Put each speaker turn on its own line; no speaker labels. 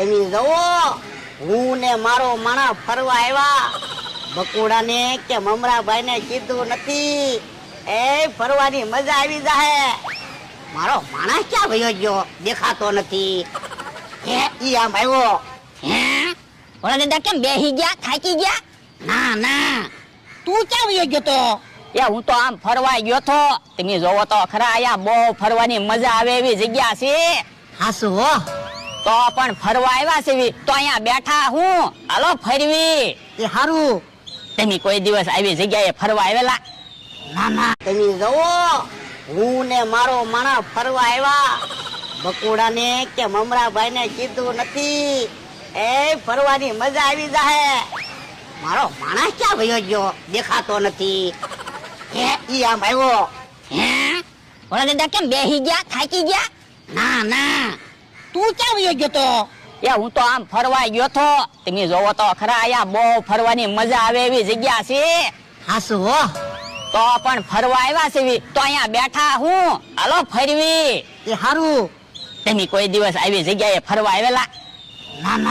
તમે જુઓ હું ને મારો માણા ફરવા આવ્યા બકુડા ને કે મમરાભાઈ ને કીધું નથી એ ફરવાની મજા આવી જાય મારો માણસ ક્યાં વયો ગયો દેખાતો નથી હે ઈ આમ આવ્યો
હે ઓલા દાદા કેમ બેહી ગયા થાકી ગયા?
ના ના તું ક્યાં વયો ગયો તો
એ હું તો આમ ફરવા ગયો તો તમે જોવો તો ખરા અહીંયા બહુ ફરવાની મજા આવે એવી જગ્યા છે
હાસુ હો
તો પણ ફરવા આવ્યા છે તો અહીંયા બેઠા હું હાલો ફરવી
એ હારું
તમે કોઈ દિવસ આવી જગ્યાએ ફરવા આવેલા?
ના ના તમે જુઓ હું ને મારો માણા ફરવા આવ્યા બકુડા ને કે મમરાભાઈ ને કીધું નથી એ ફરવાની મજા આવી જાય મારો માણસ ક્યાં વયો ગયો દેખાતો નથી હે ઈ આમ આવ્યો
હે ઓલા દાદા કેમ બેહી ગયા થાકી ગયા?
ના ના તું ક્યાં વયો ગયો તો
એ હું તો આમ ફરવા ગયો તો તમે જોવો તો ખરા અહીંયા બહુ ફરવાની મજા આવે એવી જગ્યા છે
હાસુ હો
તો પણ ફરવા આવ્યા છે તો અહીંયા બેઠા હું હાલો ફરવી
એ હારું
તમે કોઈ દિવસ આવી જગ્યાએ ફરવા આવેલા?
ના ના